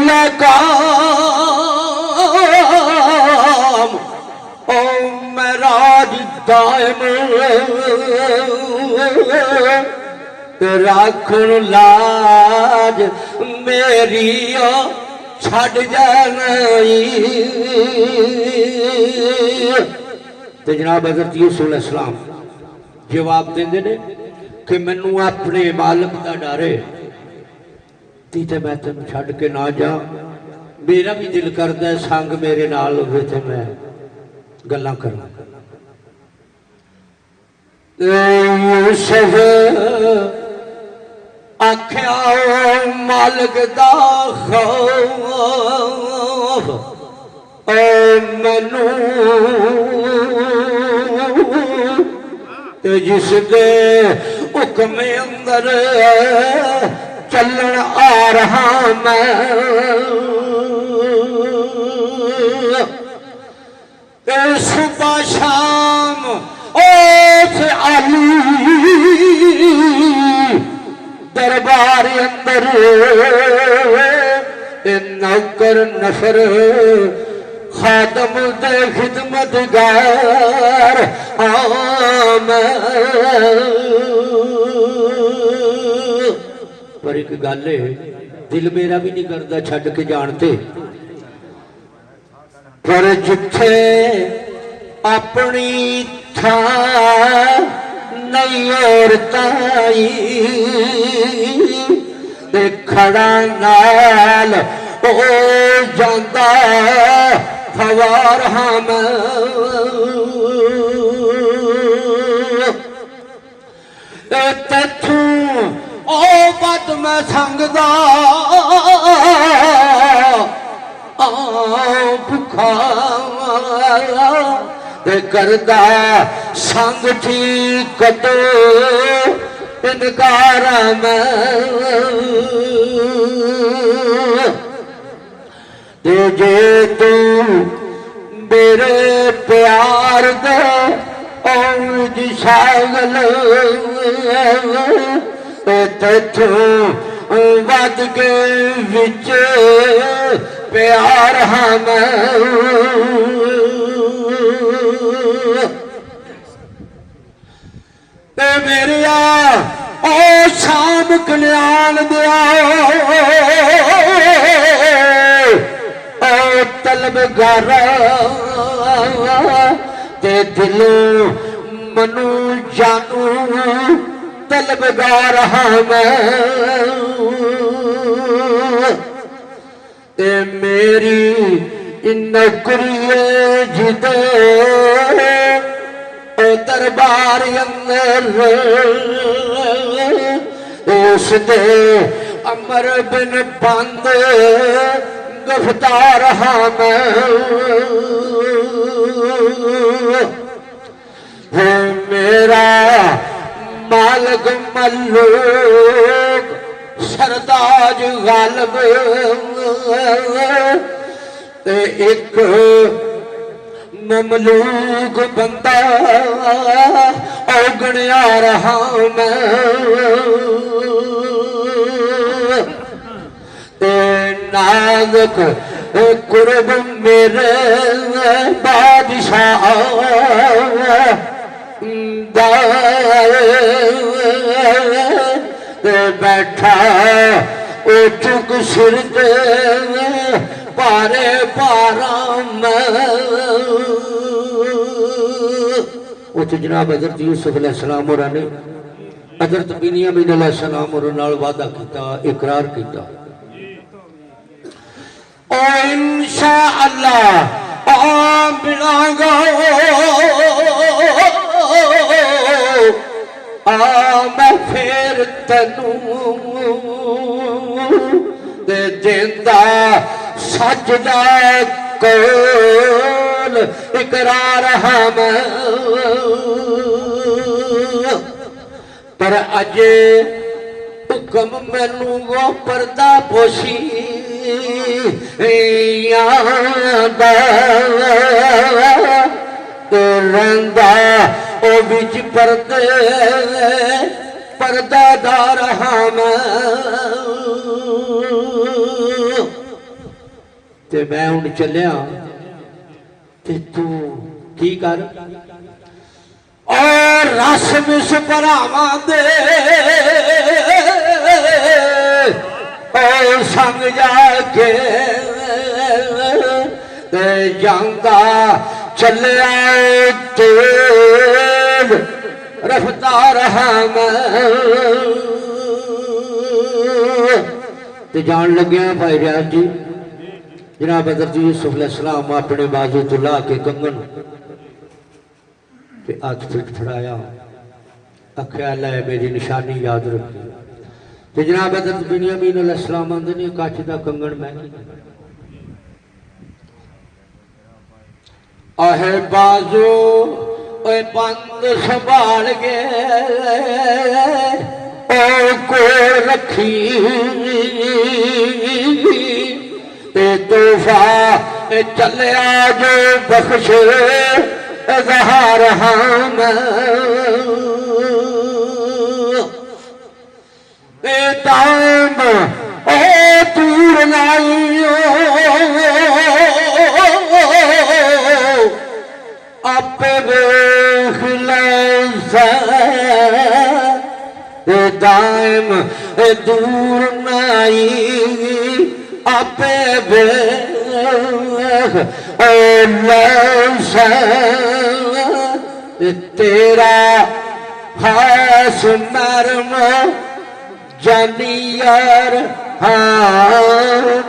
लगाम ओ मेराज दायम राखण लाज मेरी छड़ जानी। ते जनाब हज़रत यूसुफ अलैहिस्सलाम जवाब देंदे ने कि मैनू अपने मालिक का डर है ते मैं तेन छड़ के ना जा। मेरा भी दिल करता है संग मेरे नाल होवे ते मैं गल्लां करां। यूसुफ आख्या मालिक दा खौफ मैनू ते जिस दे हुक्म अंदर चलन आ रहा मैं सुबह शाम ओस अली दरबार अंदर नौकर नफर खादम दे खिदमतगार पर एक गल है दिल मेरा भी नहीं करता छड़ के जानते पर जिथे अपनी था नहीं और ताई खड़ा नाल ओ जांदा फवार हम तू ओ बद मैं संगदा भुखा करदा संग ठीक कदो इनकार जे तू मेरे प्यार दे जी शागल तू वध के विच प्यार हम मेरे ओ शाम कल्याण दिया ओ तलबगार ते दिलों मनु जानू तलबगार हम ते मेरी नौकरी जिदे दरबार अंदर उस दे अमर बिन बंद गिरफ्तार हम मेरा मालिक मल्लूक सरताज गालिब एक ममलूक बंदा औगणिया रहा मैं नाज़ुक कुर्ब मेरे बादशाह बैठा ओ चुक सिर दे पारे पारा उथे जनाब हज़रत यूसुफ अलैहिस्सलाम होरां ने हज़रत बिन्यामीन अलैहिस्सलाम होरां नाल वादा कीता इकरार कीता ओ इंशाअल्लाह मिलांगा मैं फिर तैनू दे देंदा सजदा कोल इकरार हम पर अजे हुक्म मैनू वो पर्दा पोशी रंदा ओ बिच पर्दे पर्दादार हम ते मैं हुण चलिया ते तू की कर और रस मिस भरावां दे और संग जाके ते जांदा चलिया तेज रफ्तार ते जान लग्या भाई रियाज जी जनाब हज़रत यूसुफ अलैहिस्सलाम अपने बाजू तो ला के कंगन ते हाथ फिट फड़ाया आख्या लै मेरी निशानी याद रखी ते जनाब हज़रत बिन्यामीन अलैहिस्सलाम आंदे ने कच दा कंगन मैं आहे बाजू ओए बंद संभाल के को रखी ते तोहफा चलिया जो बख्श ज़हार हम दाम ओ दूर नाइयो आपे देख ले दाम दूर नाई आपे देख तेरा हास मरम जानियार हाँ